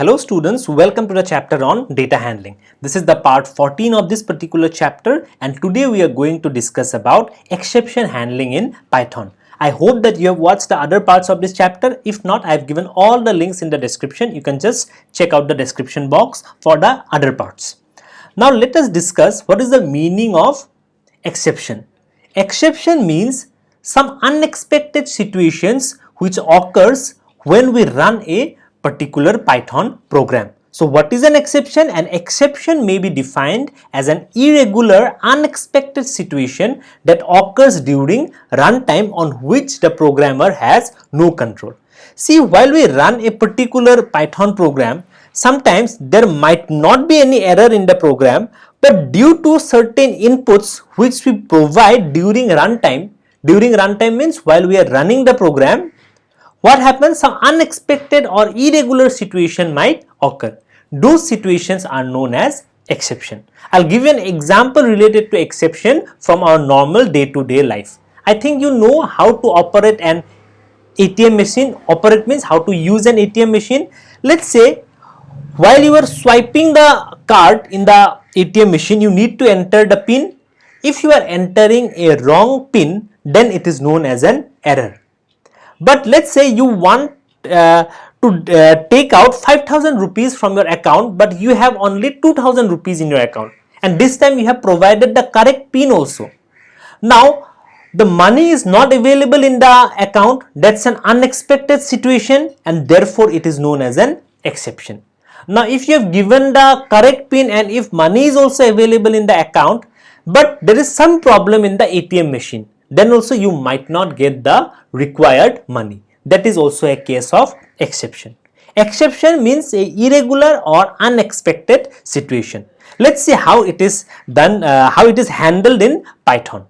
Hello students, welcome to the chapter on data handling. This is the part 14 of this particular chapter and today we are going to discuss about exception handling in Python. I hope that you have watched the other parts of this chapter. If not, I have given all the links in the description. You can just check out the description box for the other parts. Now let us discuss what is the meaning of exception. Exception means some unexpected situations which occurs when we run a particular Python program. So what is an exception? An exception may be defined as an irregular, unexpected situation that occurs during runtime on which the programmer has no control. See, while we run a particular Python program, sometimes there might not be any error in the program, but due to certain inputs which we provide during runtime means while we are running the program, what happens? Some unexpected or irregular situation might occur. Those situations are known as exception. I'll give you an example related to exception from our normal day-to-day life. I think you know how to operate an ATM machine. Operate means how to use an ATM machine. Let's say while you are swiping the card in the ATM machine, you need to enter the pin. If you are entering a wrong pin, then it is known as an error. But let's say you want to take out 5,000 rupees from your account, but you have only 2,000 rupees in your account, and this time you have provided the correct pin also. Now the money is not available in the account. That's an unexpected situation and therefore it is known as an exception. Now if you have given the correct pin and if money is also available in the account, but there is some problem in the ATM machine, then also you might not get the required money. That is also a case of exception. Exception means a irregular or unexpected situation. Let's see how it is done, how it is handled in Python.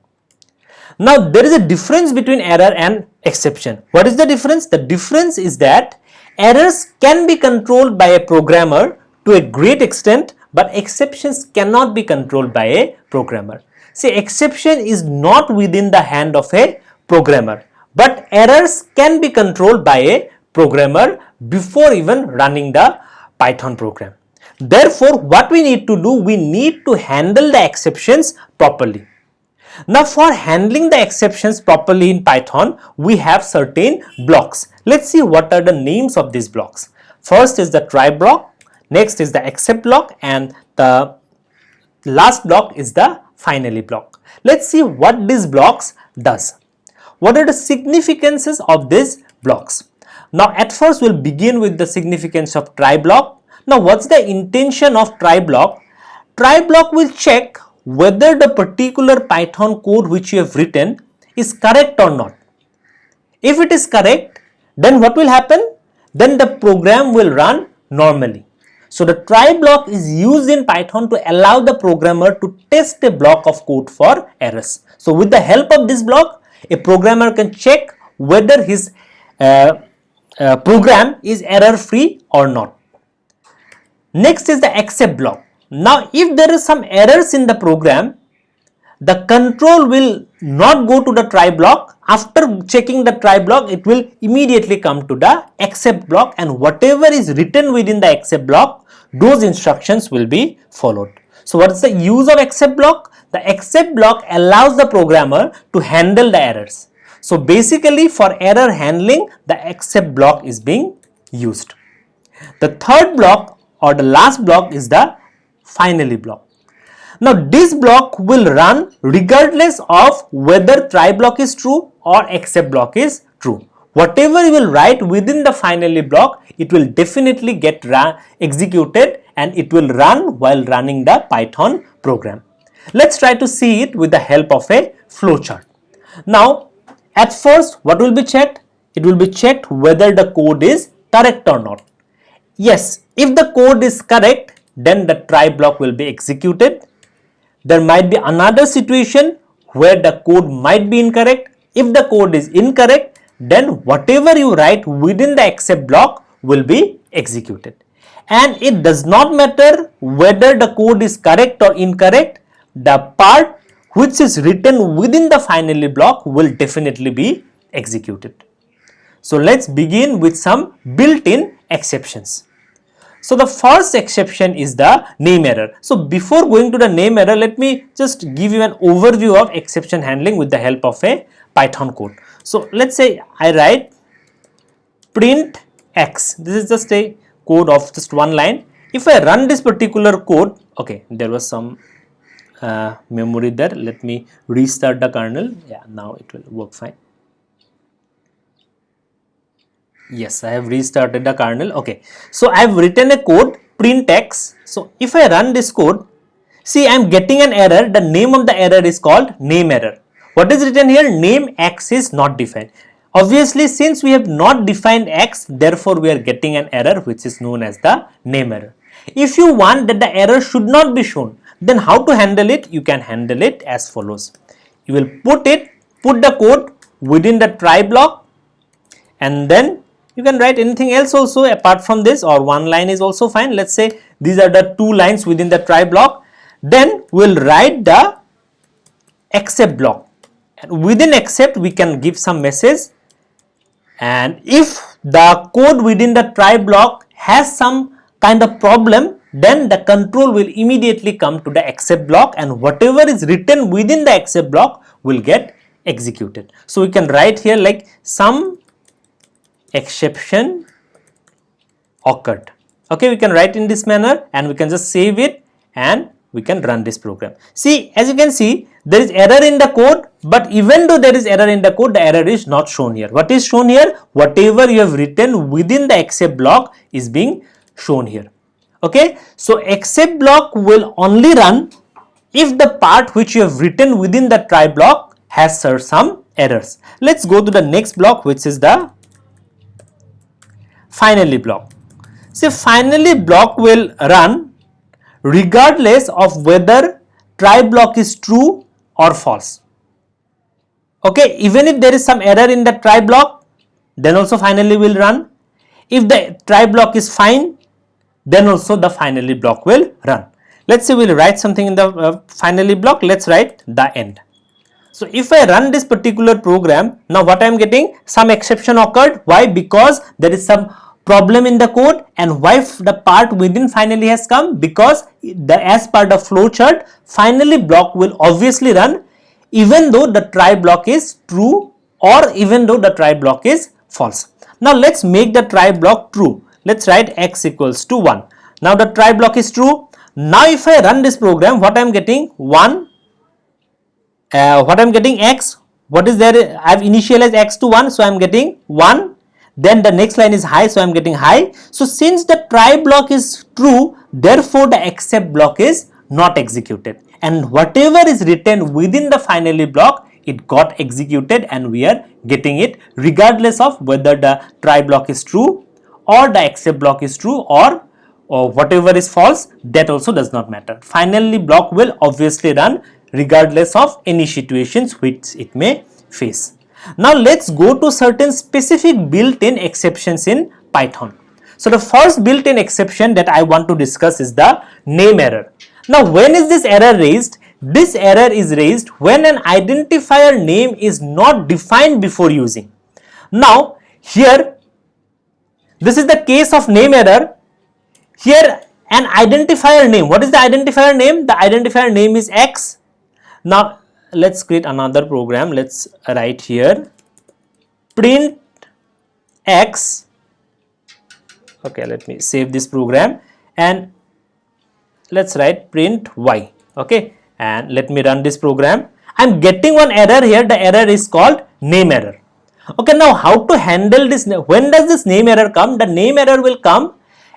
Now there is a difference between error and exception. What is the difference? The difference is that errors can be controlled by a programmer to a great extent, but exceptions cannot be controlled by a programmer. See, exception is not within the hand of a programmer, but errors can be controlled by a programmer before even running the Python program. Therefore, what we need to do, we need to handle the exceptions properly. Now, for handling the exceptions properly in Python, we have certain blocks. Let's see what are the names of these blocks. First is the try block, next is the except block, and the last block is the finally block. Let's see what these blocks does. What are the significances of these blocks? Now at first we'll begin with the significance of try block. Now what's the intention of try block? Try block will check whether the particular Python code which you have written is correct or not. If it is correct, then what will happen? Then the program will run normally. So the try block is used in Python to allow the programmer to test a block of code for errors. So with the help of this block, a programmer can check whether his program is error free or not. Next is the except block. Now if there is some errors in the program, the control will not go to the try block. After checking the try block, it will immediately come to the except block, and whatever is written within the except block, those instructions will be followed. So what is the use of except block? The except block allows the programmer to handle the errors. So basically for error handling, the except block is being used. The third block or the last block is the finally block. Now this block will run regardless of whether try block is true or except block is true. Whatever you will write within the finally block, it will definitely get executed and it will run while running the Python program. Let's try to see it with the help of a flowchart. Now at first what will be checked? It will be checked whether the code is correct or not. Yes, if the code is correct, then the try block will be executed. There might be another situation where the code might be incorrect. If the code is incorrect, then whatever you write within the except block will be executed. And it does not matter whether the code is correct or incorrect, the part which is written within the finally block will definitely be executed. So let's begin with some built-in exceptions. So the first exception is the name error. So before going to the name error, let me just give you an overview of exception handling with the help of a Python code. So let's say I write print x. This is just a code of just one line. If I run this particular code, okay, there was some memory there. Let me restart the kernel. Yeah, now it will work fine. Yes, I have restarted the kernel. Okay, so I have written a code print x. So if I run this code, see, I am getting an error. The name of the error is called name error. What is written here? Name x is not defined. Obviously, since we have not defined x, therefore we are getting an error which is known as the name error. If you want that the error should not be shown, then how to handle it? You can handle it as follows. You will put the code within the try block, and then you can write anything else also apart from this, or one line is also fine. Let's say these are the two lines within the try block. Then we'll write the except block, and within except we can give some message, and if the code within the try block has some kind of problem, then the control will immediately come to the except block, and whatever is written within the except block will get executed. So we can write here like some exception occurred. Okay, we can write in this manner, and we can just save it and we can run this program. See, as you can see, there is error in the code, but even though there is error in the code, the error is not shown here. What is shown here? Whatever you have written within the except block is being shown here. Okay, so except block will only run if the part which you have written within the try block has some errors. Let's go to the next block, which is the finally block. See, finally block will run regardless of whether try block is true or false. Okay, even if there is some error in the try block, then also finally will run. If the try block is fine, then also the finally block will run. Let's say we'll write something in the finally block. Let's write the end. So if I run this particular program, now what I am getting? Some exception occurred. Why? Because there is some problem in the code. And why the part within finally has come? Because as part of flowchart, finally block will obviously run even though the try block is true or even though the try block is false. Now let's make the try block true. Let's write x equals to 1. Now the try block is true. Now if I run this program, what I am getting? 1. What I am getting? X. What is there? I have initialized x to 1, so I am getting 1. Then the next line is high, so I am getting high. So since the try block is true, therefore the except block is not executed. And whatever is written within the finally block, it got executed, and we are getting it regardless of whether the try block is true or the except block is true or whatever is false. That also does not matter. Finally block will obviously run regardless of any situations which it may face. Now let's go to certain specific built-in exceptions in Python. So the first built-in exception that I want to discuss is the name error. Now when is this error raised? This error is raised when an identifier name is not defined before using. Now here, this is the case of name error. Here an identifier name. What is the identifier name? The identifier name is x. Now let's create another program. Let's write here print x. Okay, let me save this program and let's write print y. Okay, and let me run this program. I'm getting one error here. The error is called name error. Okay, now how to handle this? When does this name error come? The name error will come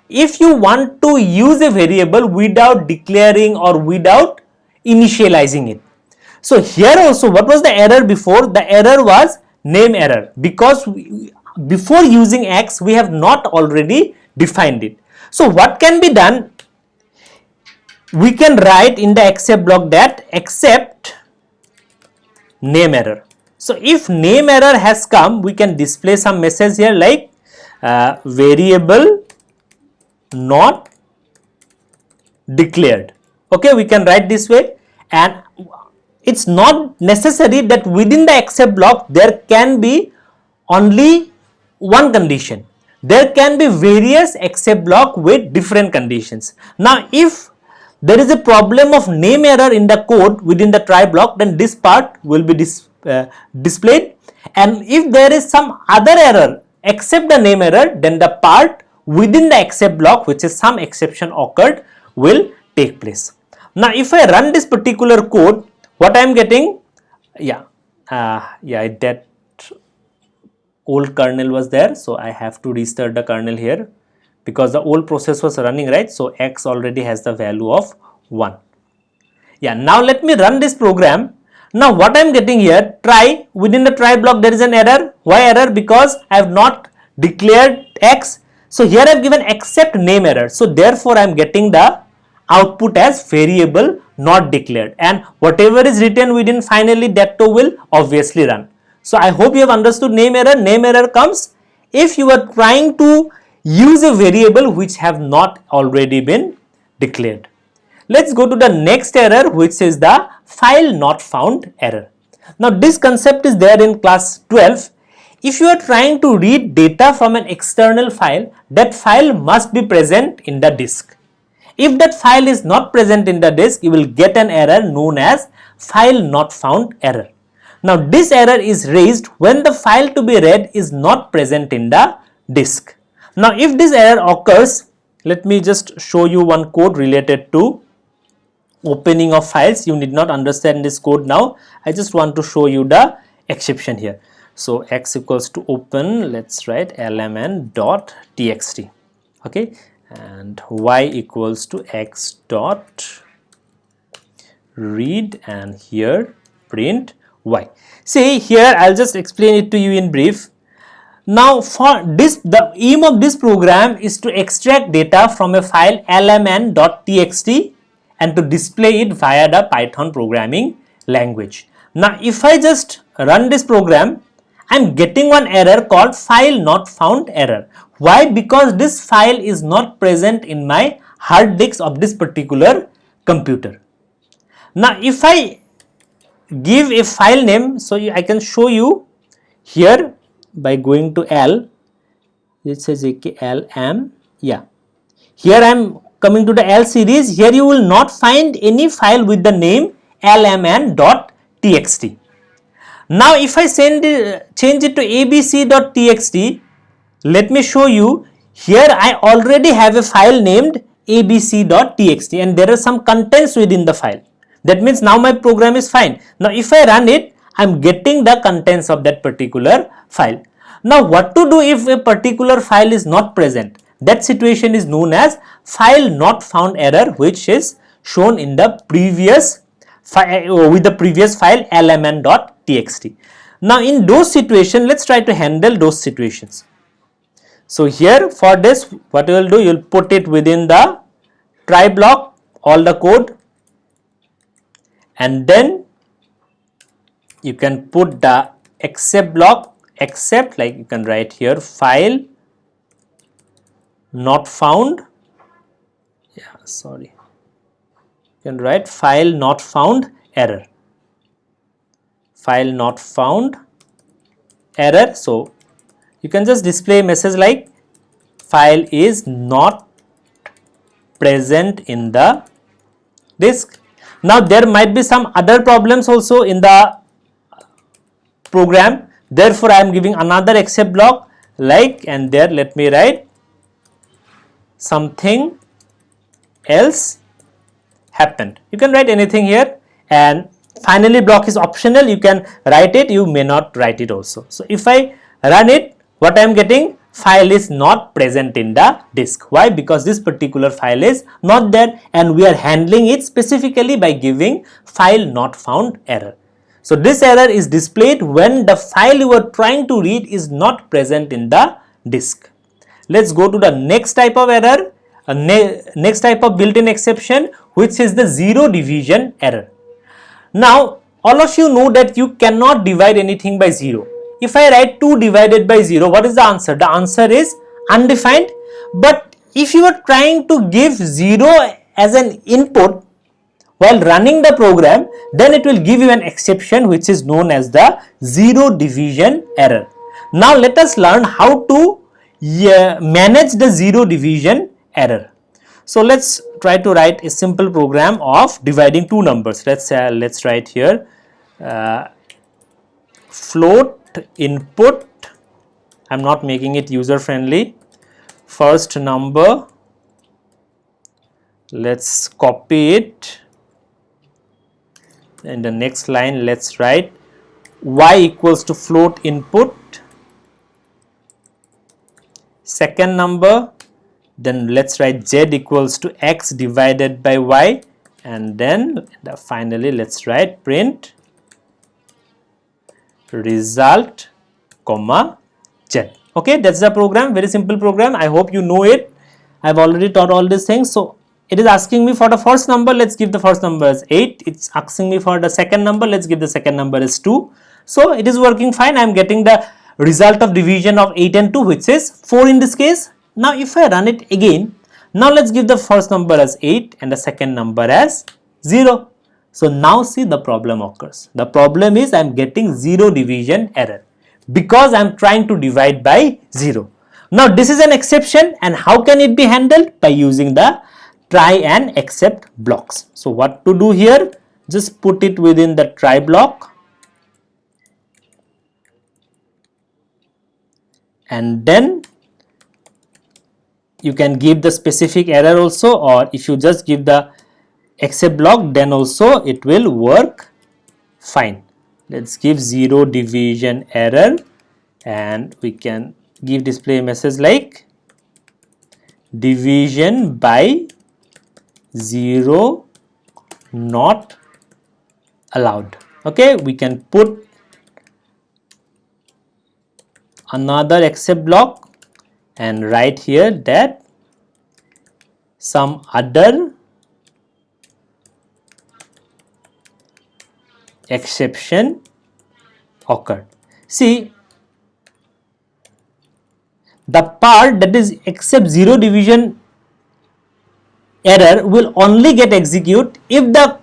if you want to use a variable without declaring or without initializing it. So here also, what was the error before? The error was name error because before using x, we have not already defined it. So what can be done? We can write in the except block that except name error. So if name error has come, we can display some message here like variable not declared. Okay, we can write this way, and it's not necessary that within the except block there can be only one condition. there can be various except block with different conditions. Now if there is a problem of name error in the code within the try block, then this part will be displayed, and if there is some other error except the name error, then the part within the except block, which is some exception occurred, will take place. Now if I run this particular code, what I am getting, that old kernel was there, so I have to restart the kernel here because the old process was running, right? So x already has the value of 1. Now let me run this program. Now what I am getting here, try, within the try block there is an error. Why error? Because I have not declared x. So here I have given except name error. So therefore I am getting the output as variable not declared, and whatever is written within finally, that too will obviously run. So I hope you have understood name error. Name error comes if you are trying to use a variable which have not already been declared. Let's go to the next error, which is the file not found error. Now this concept is there in class 12. If you are trying to read data from an external file, that file must be present in the disk. If that file is not present in the disk, you will get an error known as file not found error. Now this error is raised when the file to be read is not present in the disk. Now if this error occurs, let me just show you one code related to opening of files. You need not understand this code now. I just want to show you the exception here. So x equals to open, let's write lmn.txt, okay, and y equals to x dot read, and here print y. See here, I'll just explain it to you in brief. Now for this, the aim of this program is to extract data from a file lmn.txt and to display it via the Python programming language. Now if I just run this program, I am getting one error called file not found error. Why? Because this file is not present in my hard disk of this particular computer. Now if I give a file name, so I can show you here by going to L, it says lm, here I am coming to the L series. Here you will not find any file with the name lmn.txt. Now if I change it to abc.txt, let me show you. Here I already have a file named abc.txt and there are some contents within the file. That means now my program is fine. Now if I run it, I am getting the contents of that particular file. Now what to do if a particular file is not present? That situation is known as file not found error, which is shown in the previous with the previous file lmn.txt. Now in those situations, let's try to handle those situations. So here for this, what you will do, you will put it within the try block, all the code, and then you can put the except block, except, like you can write here file not found, you can write file not found error, file not found error. So you can just display a message like file is not present in the disk. Now there might be some other problems also in the program, therefore I am giving another except block, like, and there let me write something else happened. You can write anything here, and finally block is optional, you can write it, you may not write it also. So if I run it, what I am getting, file is not present in the disk. Why? Because this particular file is not there and we are handling it specifically by giving file not found error. So this error is displayed when the file you are trying to read is not present in the disk. Let's go to the next type of error, next type of built-in exception, which is the zero division error. Now all of you know that you cannot divide anything by 0. If I write 2 divided by 0, what is the answer? The answer is undefined. But if you are trying to give 0 as an input while running the program, then it will give you an exception which is known as the zero division error. Now let us learn how to manage the zero division error. So let's try to write a simple program of dividing two numbers. Let's write here float input. I'm not making it user friendly. First number, let's copy it. In the next line, let's write y equals to float input. Second number, then let's write z equals to x divided by y, and then finally let's write print result comma z. Okay, that's the program. Very simple program. I hope you know it. I've already taught all these things. So it is asking me for the first number, let's give the first number as 8. It's asking me for the second number, let's give the second number as 2. So it is working fine. I'm getting the result of division of 8 and 2, which is 4 in this case. Now if I run it again, now let's give the first number as 8 and the second number as 0. So now see, the problem occurs. The problem is I'm getting zero division error because I'm trying to divide by 0. Now this is an exception, and how can it be handled? By using the try and except blocks. So what to do here? Just put it within the try block, and then you can give the specific error also, or if you just give the except block, then also it will work fine. Let's give zero division error, and we can give display message like division by 0 not allowed. Okay, we can put another except block and write here that some other exception occurred. See, the part that is except zero division error will only get execute if the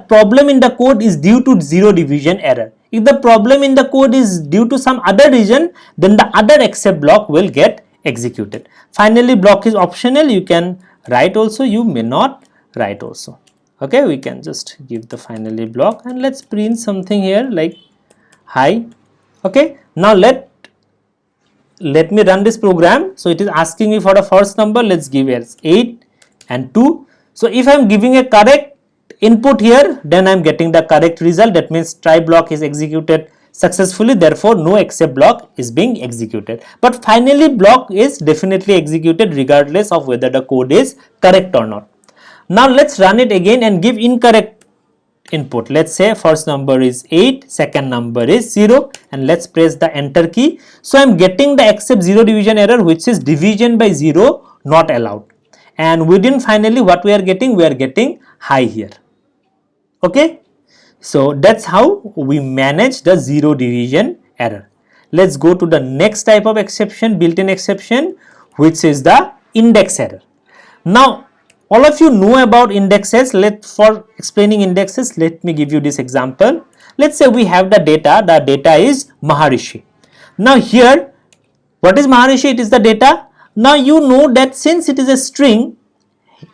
problem in the code is due to zero division error. If the problem in the code is due to some other reason, then the other except block will get executed. Finally, block is optional. You can write also, you may not write also. Okay, we can just give the finally block, and let's print something here like hi. Okay, now let me run this program. So it is asking me for the first number, let's give it 8 and 2. So if I am giving a correct input here, then I am getting the correct result. That means try block is executed successfully, therefore no except block is being executed. But finally block is definitely executed regardless of whether the code is correct or not. Now let's run it again and give incorrect input. Let's say first number is 8, second number is 0, and let's press the enter key. So I'm getting the except zero division error, which is division by 0 not allowed. And within finally what we are getting high here. Okay, so that's how we manage the zero division error. Let's go to the next type of exception, built-in exception, which is the index error. Now all of you know about indexes. For explaining indexes, let me give you this example. Let's say we have the data is Maharishi. Now here, what is Maharishi? It is the data. Now you know that since it is a string,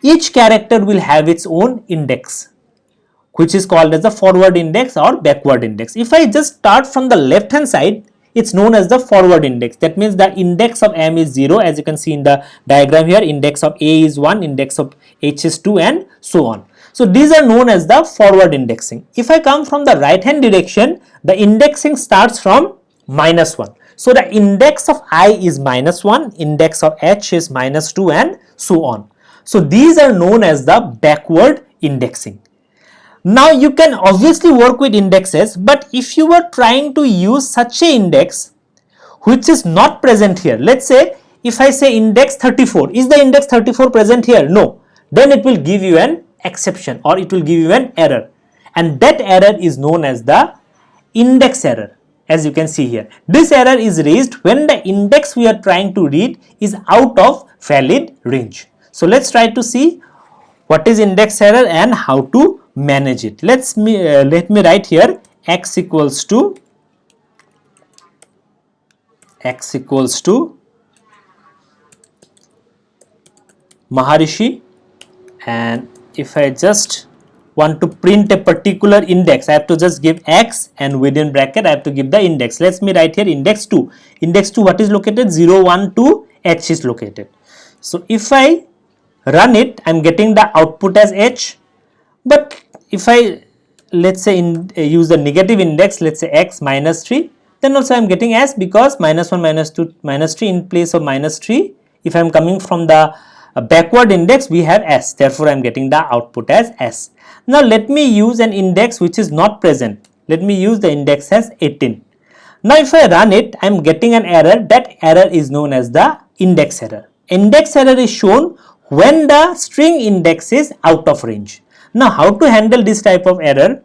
each character will have its own index, which is called as the forward index or backward index. If I just start from the left hand side, it's known as the forward index. That means the index of M is 0, as you can see in the diagram here. Index of A is 1, index of H is 2, and so on. So these are known as the forward indexing. If I come from the right hand direction, the indexing starts from -1. So the index of I is -1, index of H is -2, and so on. So these are known as the backward indexing. Now you can obviously work with indexes, but if you were trying to use such a index which is not present here, let's say if I say index 34, is the index 34 present here? No. Then it will give you an exception, or it will give you an error, and that error is known as the index error. As you can see here, this error is raised when the index we are trying to read is out of valid range. So let's try to see what is index error and how to manage it. Let me write here x equals to Maharishi, and if I just want to print a particular index, I have to just give x and within bracket I have to give the index. Let me write here index 2. Index 2 what is located? 0, 1, 2, h is located. So if I run it, I am getting the output as h, but if I let's say use the negative index, let's say x minus 3, then also I am getting s, because minus 1, minus 2, minus 3 in place of minus 3. If I am coming from the backward index, we have s, therefore I am getting the output as s. Now let me use an index which is not present. Let me use the index as 18. Now if I run it, I am getting an error. That error is known as the index error. Index error is shown when the string index is out of range. Now how to handle this type of error?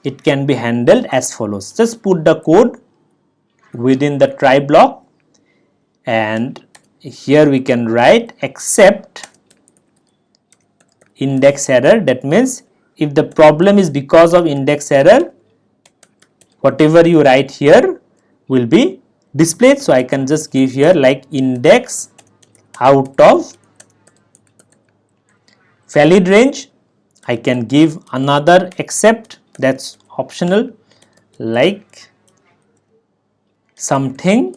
It can be handled as follows. Just put the code within the try block, and here we can write except index error. That means if the problem is because of index error, whatever you write here will be displayed. So I can just give here like index out of valid range. I can give another except, that's optional, like something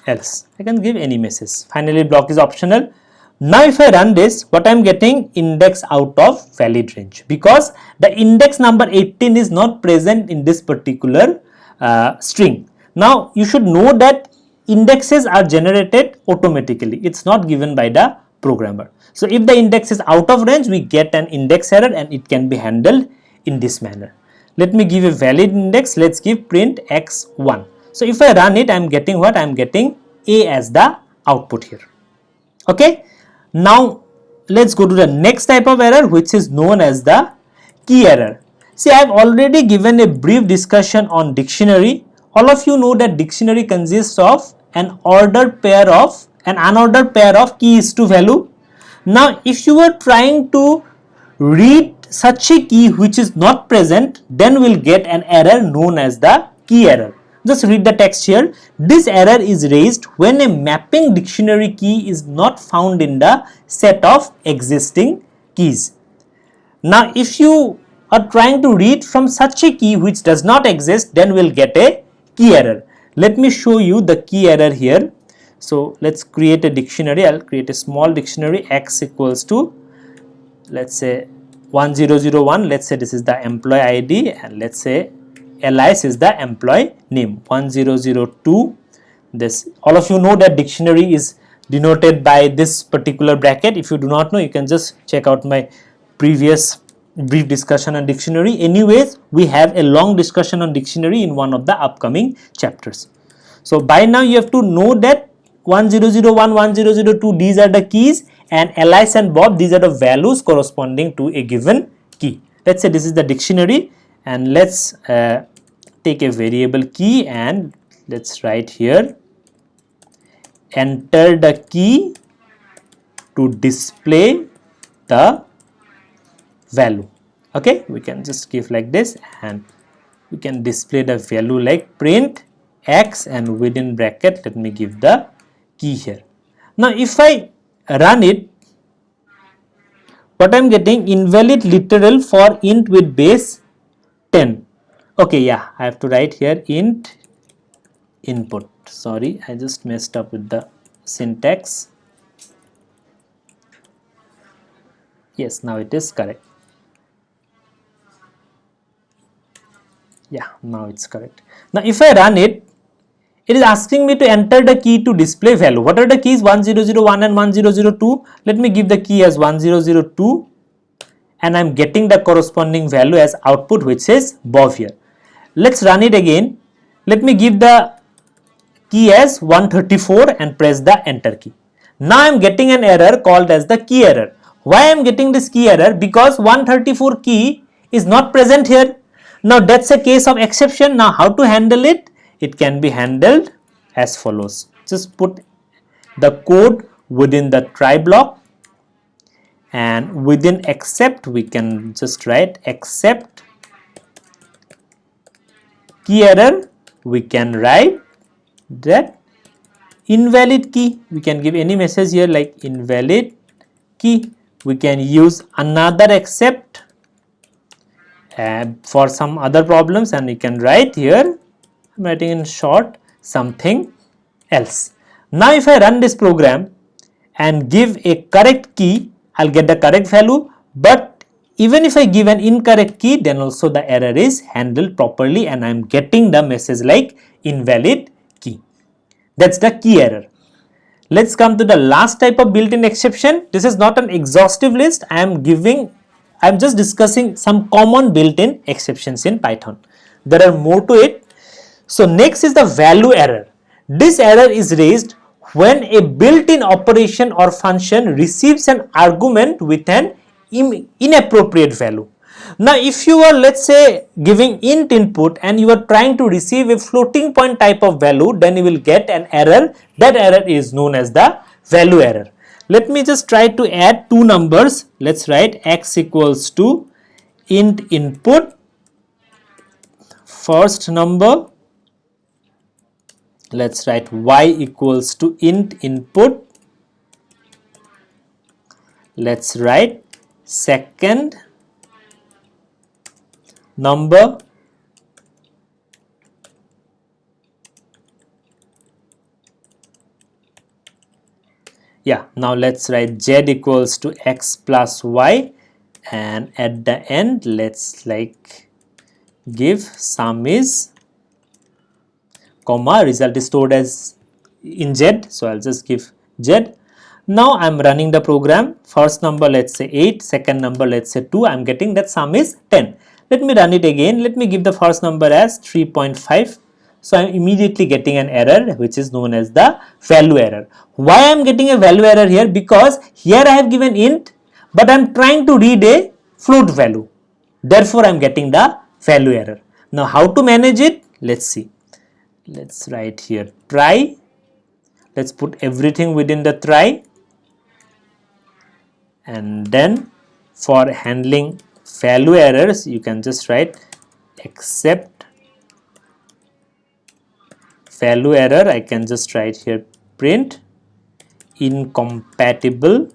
else. I can give any message. Finally block is optional. Now if I run this, what I am getting? Index out of valid range, because the index number 18 is not present in this particular string. Now you should know that indexes are generated automatically. It's not given by the programmer. So if the index is out of range, we get an index error, and it can be handled in this manner. Let me give a valid index. Let's give print x1. So if I run it, I am getting what? I am getting a as the output here. Okay. Now let's go to the next type of error, which is known as the key error. See, I have already given a brief discussion on dictionary. All of you know that dictionary consists of an ordered pair of an unordered pair of keys to value. Now if you are trying to read such a key which is not present, then we'll get an error known as the key error. Just read the text here. This error is raised when a mapping dictionary key is not found in the set of existing keys. Now if you are trying to read from such a key which does not exist, then we'll get a key error. Let me show you the key error here. So let's create a dictionary. I'll create a small dictionary. X equals to, let's say 1001. Let's say this is the employee ID, and let's say alias is the employee name. 1002. This, all of you know that dictionary is denoted by this particular bracket. If you do not know, you can just check out my previous brief discussion on dictionary. Anyways, we have a long discussion on dictionary in one of the upcoming chapters. So by now you have to know that 1001, 1002, these are the keys, and Alice and Bob, these are the values corresponding to a given key. Let's say this is the dictionary, and let's take a variable key, and let's write here enter the key to display the value. Okay, we can just give like this, and we can display the value like print x, and within bracket let me give the key here. Now if I run it, what I am getting? Invalid literal for int with base 10. Okay, yeah, I have to write here int input. Sorry, I just messed up with the syntax. Yes, now it is correct. Yeah, now it's correct. Now if I run it, it is asking me to enter the key to display value. What are the keys? 1001 and 1002. Let me give the key as 1002, and I am getting the corresponding value as output, which is Bob here. Let's run it again. Let me give the key as 134 and press the enter key. Now I am getting an error called as the key error. Why I am getting this key error? Because 134 key is not present here. Now that's a case of exception. Now how to handle it? It can be handled as follows. Just put the code within the try block, and within except we can just write except key error. We can write that invalid key. We can give any message here like invalid key. We can use another except for some other problems, and we can write here, I'm writing in short, something else. Now if I run this program and give a correct key, I'll get the correct value, but even if I give an incorrect key, then also the error is handled properly and I'm getting the message like invalid key. That's the key error. Let's come to the last type of built-in exception. This is not an exhaustive list. I'm just discussing some common built-in exceptions in Python. There are more to it. So next is the value error. This error is raised when a built-in operation or function receives an argument with an inappropriate value. Now if you are, let's say, giving int input and you are trying to receive a floating point type of value, then you will get an error. That error is known as the value error. Let me just try to add two numbers. Let's write x equals to int input, first number. Let's write y equals to int input. Let's write second number. Yeah, now let's write z equals to x plus y, and at the end let's like give sum is comma, result is stored as in z, so I'll just give z. Now I'm running the program. First number let's say 8, second number let's say 2. I'm getting that sum is 10. Let me run it again. Let me give the first number as 3.5. So I'm immediately getting an error which is known as the value error. Why I'm getting a value error here? Because here I have given int, but I'm trying to read a float value. Therefore I'm getting the value error. Now how to manage it? Let's see. Let's write here try. Let's put everything within the try. And then for handling value errors, you can just write except value error. I can just write here print incompatible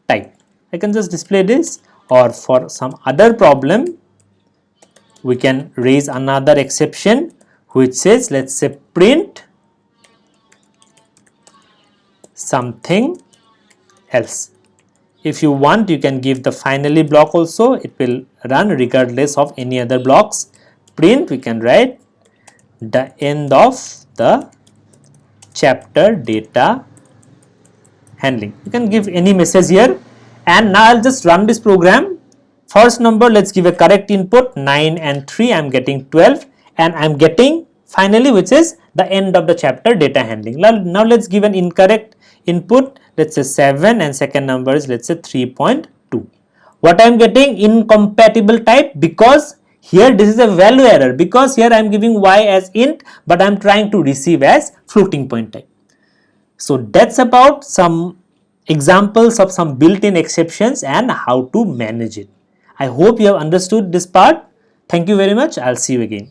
type. I can just display this, or for some other problem we can raise another exception which says, let's say print something else. If you want, you can give the finally block also. It will run regardless of any other blocks. Print, we can write the end of the chapter data handling. You can give any message here, and now I'll just run this program. First number, let's give a correct input 9 and 3. I'm getting 12, and I'm getting finally which is the end of the chapter data handling. Now let's give an incorrect input, let's say 7, and second number is let's say 3.2. What I'm getting? Incompatible type, because here this is a value error, because here I'm giving y as int but I'm trying to receive as floating point type. So that's about some examples of some built-in exceptions and how to manage it. I hope you have understood this part. Thank you very much. I'll see you again.